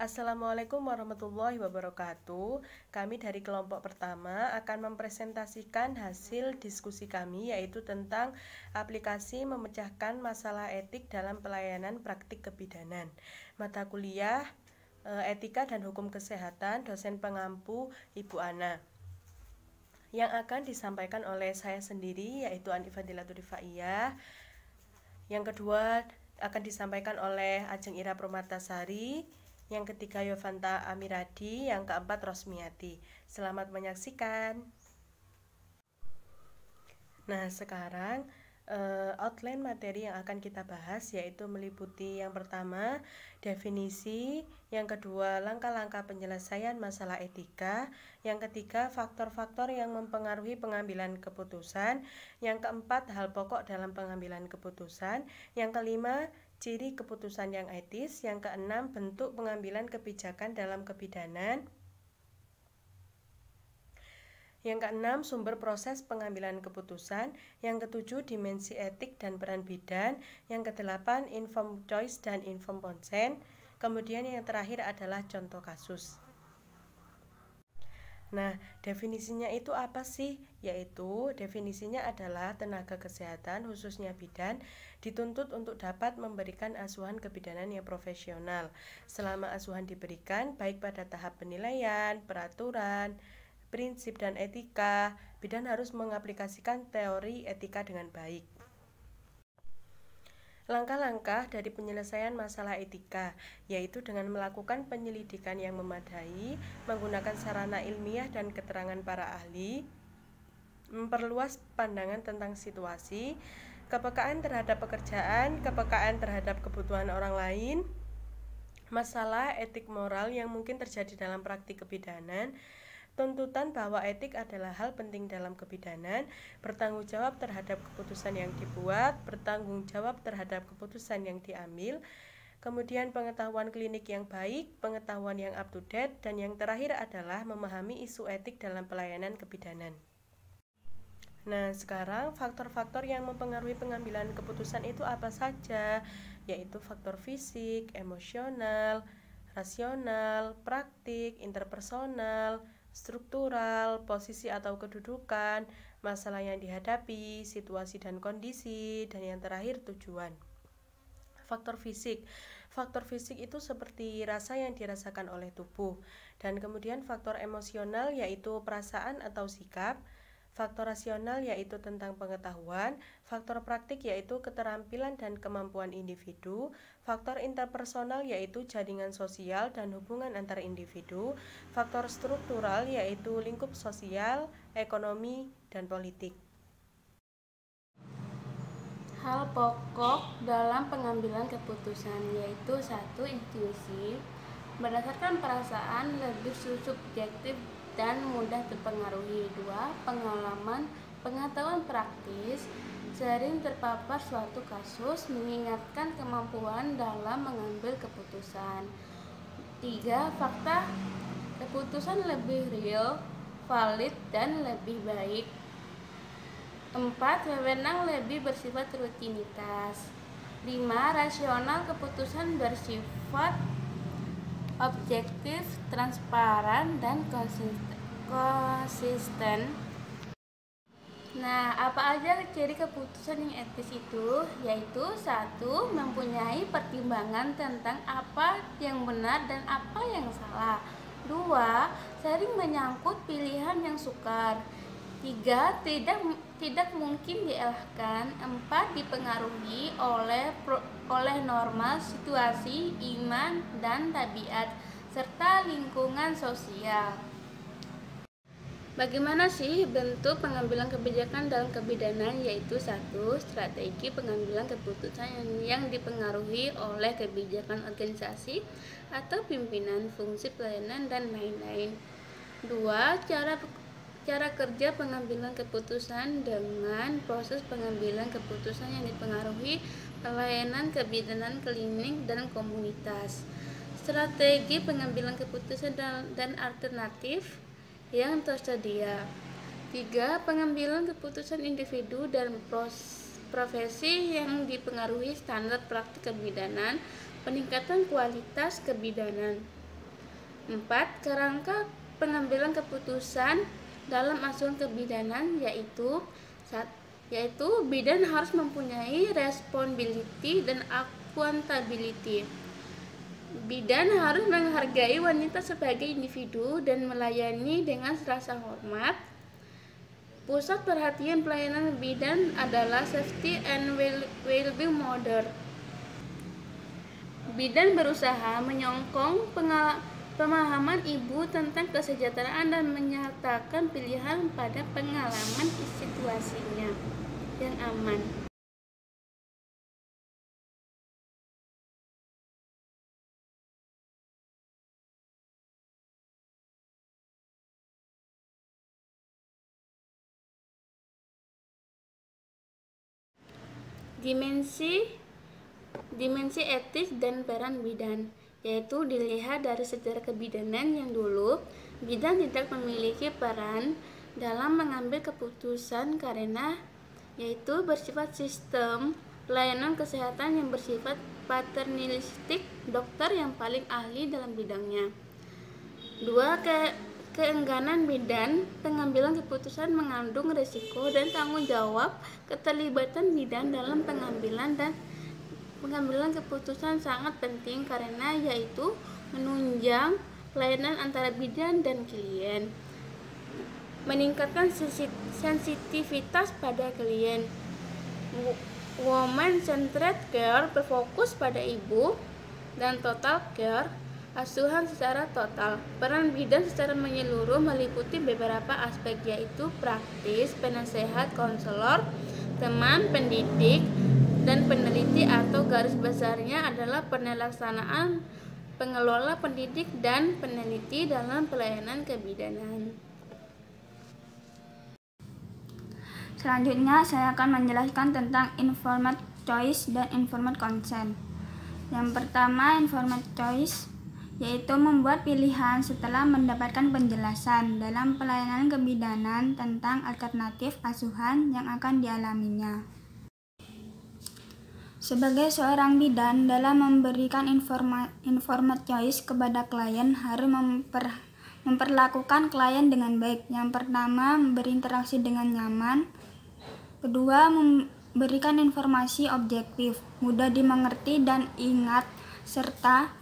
Assalamualaikum warahmatullahi wabarakatuh. Kami dari kelompok pertama akan mempresentasikan hasil diskusi kami, yaitu tentang aplikasi memecahkan masalah etik dalam pelayanan praktik kebidanan. Mata kuliah Etika dan Hukum Kesehatan, dosen pengampu Ibu Ana. Yang akan disampaikan oleh saya sendiri, yaitu Anifadilatul Rifaiyah. Yang kedua akan disampaikan oleh Ajeng Ira Promatasari. Yang ketiga Yovanta Amiradi, yang keempat Rosmiati. Selamat menyaksikan. Nah, sekarang outline materi yang akan kita bahas yaitu meliputi yang pertama definisi, yang kedua langkah-langkah penyelesaian masalah etika, yang ketiga faktor-faktor yang mempengaruhi pengambilan keputusan, yang keempat hal pokok dalam pengambilan keputusan, yang kelima ciri keputusan yang etis, yang keenam bentuk pengambilan kebijakan dalam kebidanan, yang keenam sumber proses pengambilan keputusan, yang ketujuh dimensi etik dan peran bidan, yang kedelapan informed choice dan informed consent, kemudian yang terakhir adalah contoh kasus. Nah, definisinya itu apa sih? Yaitu definisinya adalah tenaga kesehatan khususnya bidan dituntut untuk dapat memberikan asuhan kebidanan yang profesional. Selama asuhan diberikan baik pada tahap penilaian, peraturan, prinsip dan etika, bidan harus mengaplikasikan teori etika dengan baik. Langkah-langkah dari penyelesaian masalah etika, yaitu dengan melakukan penyelidikan yang memadai, menggunakan sarana ilmiah dan keterangan para ahli, memperluas pandangan tentang situasi, kepekaan terhadap pekerjaan, kepekaan terhadap kebutuhan orang lain, masalah etik moral yang mungkin terjadi dalam praktik kebidanan, tuntutan bahwa etik adalah hal penting dalam kebidanan, bertanggung jawab terhadap keputusan yang dibuat, bertanggung jawab terhadap keputusan yang diambil, kemudian pengetahuan klinik yang baik, pengetahuan yang up to date, dan yang terakhir adalah memahami isu etik dalam pelayanan kebidanan. Nah, sekarang faktor-faktor yang mempengaruhi pengambilan keputusan itu apa saja? Yaitu faktor fisik, emosional, rasional, praktik, interpersonal, struktural, posisi atau kedudukan, masalah yang dihadapi, situasi dan kondisi, dan yang terakhir tujuan. Faktor fisik. Faktor fisik itu seperti rasa yang dirasakan oleh tubuh. Dan kemudian faktor emosional yaitu perasaan atau sikap. Faktor rasional yaitu tentang pengetahuan, faktor praktik yaitu keterampilan dan kemampuan individu, faktor interpersonal yaitu jaringan sosial dan hubungan antar individu, faktor struktural yaitu lingkup sosial, ekonomi, dan politik. Hal pokok dalam pengambilan keputusan yaitu 1. Intuisi, berdasarkan perasaan, lebih subjektif dan mudah terpengaruhi. 2. Pengalaman, pengetahuan praktis, sering terpapar suatu kasus, mengingatkan kemampuan dalam mengambil keputusan. 3. Fakta, keputusan lebih real, valid, dan lebih baik. 4. Wewenang lebih bersifat rutinitas. 5. Rasional, keputusan bersifat objektif, transparan, dan konsisten. Nah, apa aja ciri keputusan yang etis itu? Yaitu 1. Mempunyai pertimbangan tentang apa yang benar dan apa yang salah. 2. Sering menyangkut pilihan yang sukar. 3. Tidak mungkin dielakkan. 4. Dipengaruhi oleh norma, situasi, iman, dan tabiat, serta lingkungan sosial. Bagaimana sih bentuk pengambilan kebijakan dalam kebidanan? Yaitu 1. Strategi pengambilan keputusan yang dipengaruhi oleh kebijakan organisasi atau pimpinan, fungsi pelayanan, dan lain-lain. 2. Cara kerja pengambilan keputusan dengan proses pengambilan keputusan yang dipengaruhi pelayanan kebidanan klinik dan komunitas. Strategi pengambilan keputusan dan alternatif yang tersedia. 3. Pengambilan keputusan individu dan profesi yang dipengaruhi standar praktik kebidanan, peningkatan kualitas kebidanan. 4. Kerangka pengambilan keputusan dalam asuhan kebidanan yaitu bidan harus mempunyai responsibility dan accountability. Bidan harus menghargai wanita sebagai individu dan melayani dengan rasa hormat. Pusat perhatian pelayanan bidan adalah safety and well-being model. Bidan berusaha menyokong pemahaman ibu tentang kesejahteraan dan menyertakan pilihan pada pengalaman situasinya yang aman. Dimensi etis dan peran bidan, yaitu dilihat dari sejarah kebidanan yang dulu, bidan tidak memiliki peran dalam mengambil keputusan karena yaitu bersifat sistem pelayanan kesehatan yang bersifat paternalistik, dokter yang paling ahli dalam bidangnya. 2. Keengganan bidan pengambilan keputusan mengandung risiko dan tanggung jawab. Keterlibatan bidan dalam pengambilan keputusan sangat penting karena yaitu menunjang pelayanan antara bidan dan klien, meningkatkan sensitivitas pada klien. Woman-centered care berfokus pada ibu, dan total care asuhan secara total. Peran bidan secara menyeluruh meliputi beberapa aspek, yaitu praktis, penasehat, konselor, teman, pendidik, dan peneliti, atau garis besarnya adalah penelaksanaan, pengelola, pendidik, dan peneliti dalam pelayanan kebidanan. Selanjutnya saya akan menjelaskan tentang informed choice dan informed consent. Yang pertama, informed choice yaitu membuat pilihan setelah mendapatkan penjelasan dalam pelayanan kebidanan tentang alternatif asuhan yang akan dialaminya. Sebagai seorang bidan, dalam memberikan informed choice kepada klien harus memperlakukan klien dengan baik. Yang pertama, berinteraksi dengan nyaman. Kedua, memberikan informasi objektif, mudah dimengerti dan ingat, serta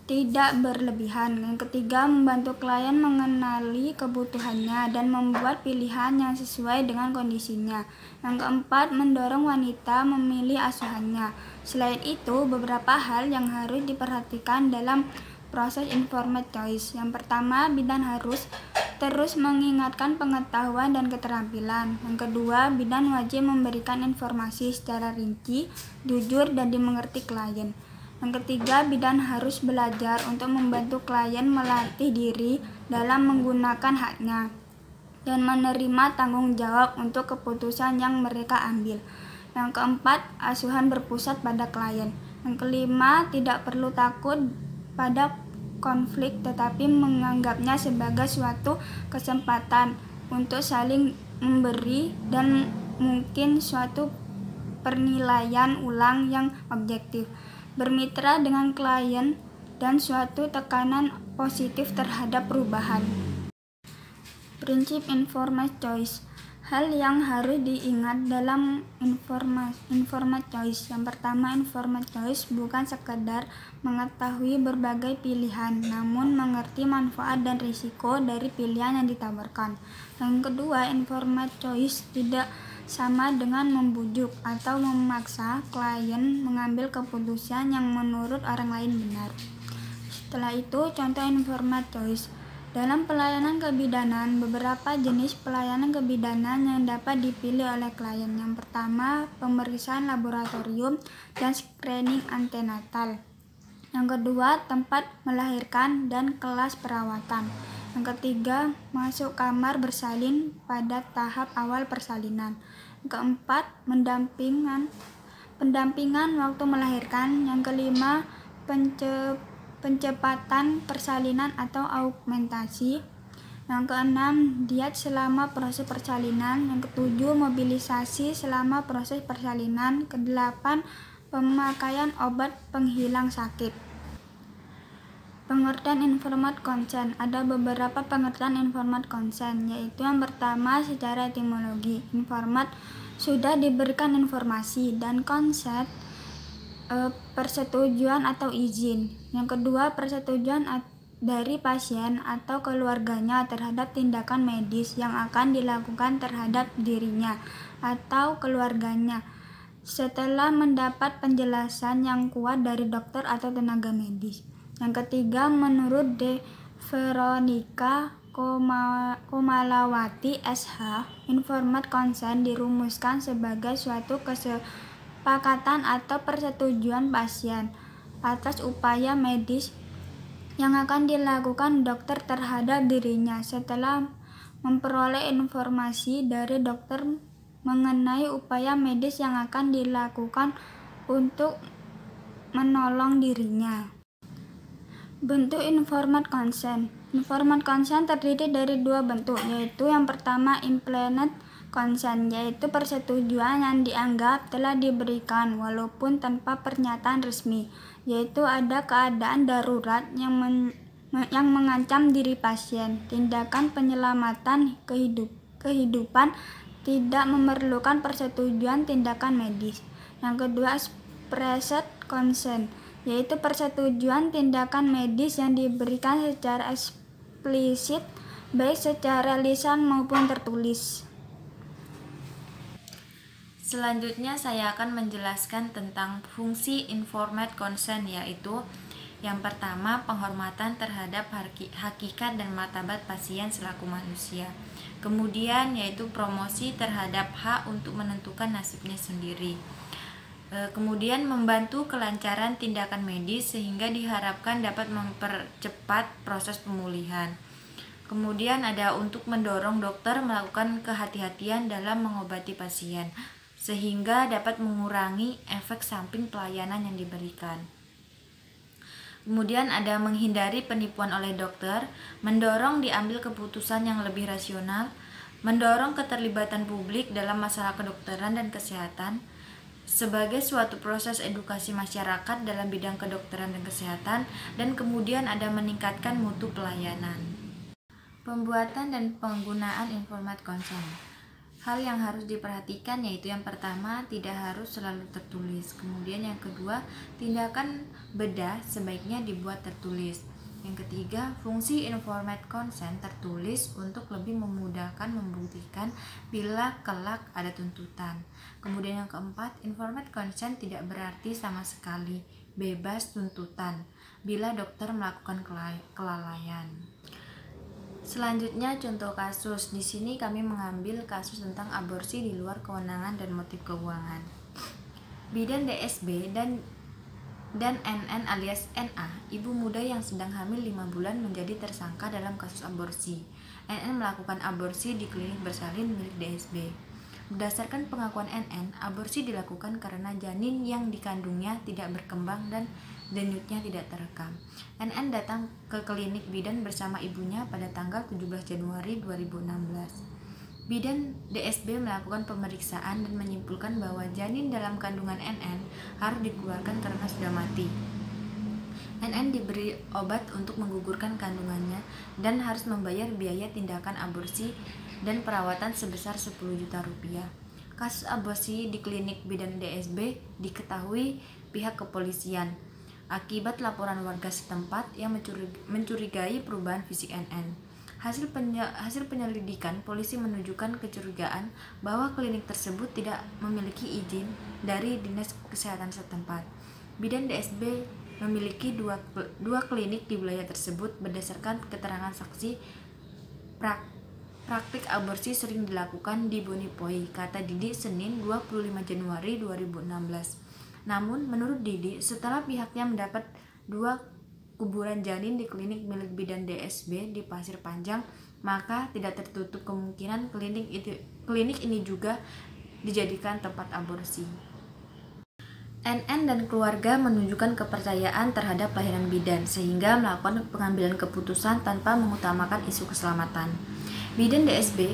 tidak berlebihan. Yang ketiga, membantu klien mengenali kebutuhannya dan membuat pilihan yang sesuai dengan kondisinya. Yang keempat, mendorong wanita memilih asuhannya. Selain itu, beberapa hal yang harus diperhatikan dalam proses informed choice. Yang pertama, bidan harus terus mengingatkan pengetahuan dan keterampilan. Yang kedua, bidan wajib memberikan informasi secara rinci, jujur, dan dimengerti klien. Yang ketiga, bidan harus belajar untuk membantu klien melatih diri dalam menggunakan haknya dan menerima tanggung jawab untuk keputusan yang mereka ambil. Yang keempat, asuhan berpusat pada klien. Yang kelima, tidak perlu takut pada konflik tetapi menganggapnya sebagai suatu kesempatan untuk saling memberi dan mungkin suatu penilaian ulang yang objektif. Bermitra dengan klien dan suatu tekanan positif terhadap perubahan. Prinsip informed choice. Hal yang harus diingat dalam informed choice. Yang pertama, informed choice bukan sekedar mengetahui berbagai pilihan, namun mengerti manfaat dan risiko dari pilihan yang ditawarkan. Yang kedua, informed choice tidak sama dengan membujuk atau memaksa klien mengambil keputusan yang menurut orang lain benar. Setelah itu, contoh informed choice. Dalam pelayanan kebidanan, beberapa jenis pelayanan kebidanan yang dapat dipilih oleh klien. Yang pertama, pemeriksaan laboratorium dan screening antenatal. Yang kedua, tempat melahirkan dan kelas perawatan. Yang ketiga, masuk kamar bersalin pada tahap awal persalinan. Yang keempat, pendampingan waktu melahirkan. Yang kelima, pencepatan persalinan atau augmentasi. Yang keenam, diet selama proses persalinan. Yang ketujuh, mobilisasi selama proses persalinan. Kedelapan, pemakaian obat penghilang sakit. Pengertian informed consent. Ada beberapa pengertian informed consent, yaitu yang pertama secara etimologi. Informed sudah diberikan informasi, dan consent persetujuan atau izin. Yang kedua, persetujuan dari pasien atau keluarganya terhadap tindakan medis yang akan dilakukan terhadap dirinya atau keluarganya setelah mendapat penjelasan yang kuat dari dokter atau tenaga medis. Yang ketiga, menurut De Veronica Komalawati SH, informed consent dirumuskan sebagai suatu kesepakatan atau persetujuan pasien atas upaya medis yang akan dilakukan dokter terhadap dirinya setelah memperoleh informasi dari dokter mengenai upaya medis yang akan dilakukan untuk menolong dirinya. Bentuk informed consent. Informed consent terdiri dari dua bentuk, yaitu yang pertama implicit consent, yaitu persetujuan yang dianggap telah diberikan walaupun tanpa pernyataan resmi, yaitu ada keadaan darurat yang mengancam diri pasien, tindakan penyelamatan kehidupan tidak memerlukan persetujuan tindakan medis. Yang kedua, expressed consent, yaitu persetujuan tindakan medis yang diberikan secara eksplisit baik secara lisan maupun tertulis. Selanjutnya saya akan menjelaskan tentang fungsi informed consent, yaitu yang pertama, penghormatan terhadap hakikat dan martabat pasien selaku manusia. Kemudian yaitu promosi terhadap hak untuk menentukan nasibnya sendiri. Kemudian membantu kelancaran tindakan medis sehingga diharapkan dapat mempercepat proses pemulihan. Kemudian ada untuk mendorong dokter melakukan kehati-hatian dalam mengobati pasien sehingga dapat mengurangi efek samping pelayanan yang diberikan. Kemudian ada menghindari penipuan oleh dokter, mendorong diambil keputusan yang lebih rasional, mendorong keterlibatan publik dalam masalah kedokteran dan kesehatan, sebagai suatu proses edukasi masyarakat dalam bidang kedokteran dan kesehatan, dan kemudian ada meningkatkan mutu pelayanan. Pembuatan dan penggunaan informed consent. Hal yang harus diperhatikan yaitu yang pertama, tidak harus selalu tertulis. Kemudian yang kedua, tindakan bedah sebaiknya dibuat tertulis. Yang ketiga, fungsi informed consent tertulis untuk lebih memudahkan membuktikan bila kelak ada tuntutan. Kemudian yang keempat, informed consent tidak berarti sama sekali bebas tuntutan bila dokter melakukan kelalaian. Selanjutnya contoh kasus. Di sini kami mengambil kasus tentang aborsi di luar kewenangan dan motif keuangan. Bidan DSB dan NN alias NA, ibu muda yang sedang hamil 5 bulan menjadi tersangka dalam kasus aborsi. NN melakukan aborsi di klinik bersalin milik DSB. Berdasarkan pengakuan NN, aborsi dilakukan karena janin yang dikandungnya tidak berkembang dan denyutnya tidak terekam. NN datang ke klinik bidan bersama ibunya pada tanggal 17 Januari 2016. Bidan DSB melakukan pemeriksaan dan menyimpulkan bahwa janin dalam kandungan NN harus dikeluarkan karena sudah mati. NN diberi obat untuk menggugurkan kandungannya dan harus membayar biaya tindakan aborsi dan perawatan sebesar 10 juta rupiah. Kasus aborsi di klinik bidan DSB diketahui pihak kepolisian akibat laporan warga setempat yang mencurigai perubahan fisik NN. Hasil penyelidikan, polisi menunjukkan kecurigaan bahwa klinik tersebut tidak memiliki izin dari Dinas Kesehatan setempat. Bidan DSB memiliki dua klinik di wilayah tersebut. Berdasarkan keterangan saksi, praktik aborsi sering dilakukan di Bonipoi, kata Didi Senin 25 Januari 2016. Namun, menurut Didi, setelah pihaknya mendapat 2 kuburan janin di klinik milik Bidan DSB di Pasir Panjang, maka tidak tertutup kemungkinan klinik ini juga dijadikan tempat aborsi. NN dan keluarga menunjukkan kepercayaan terhadap layanan bidan sehingga melakukan pengambilan keputusan tanpa mengutamakan isu keselamatan. Bidan DSB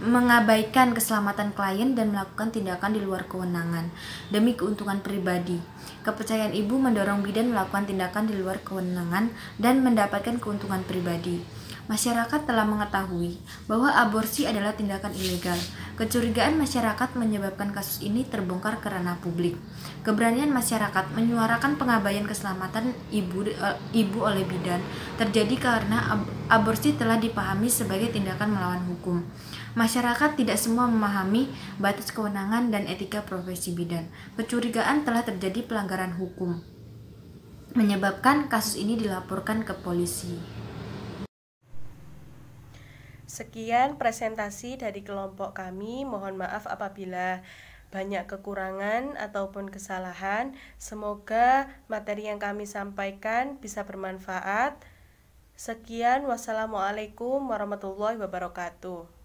mengabaikan keselamatan klien dan melakukan tindakan di luar kewenangan demi keuntungan pribadi. Kepercayaan ibu mendorong bidan melakukan tindakan di luar kewenangan dan mendapatkan keuntungan pribadi. Masyarakat telah mengetahui bahwa aborsi adalah tindakan ilegal. Kecurigaan masyarakat menyebabkan kasus ini terbongkar ke ranah publik. Keberanian masyarakat menyuarakan pengabaian keselamatan ibu oleh bidan terjadi karena aborsi telah dipahami sebagai tindakan melawan hukum. Masyarakat tidak semua memahami batas kewenangan dan etika profesi bidan. Kecurigaan telah terjadi pelanggaran hukum, menyebabkan kasus ini dilaporkan ke polisi. Sekian presentasi dari kelompok kami. Mohon maaf apabila banyak kekurangan ataupun kesalahan. Semoga materi yang kami sampaikan bisa bermanfaat. Sekian, wassalamualaikum warahmatullahi wabarakatuh.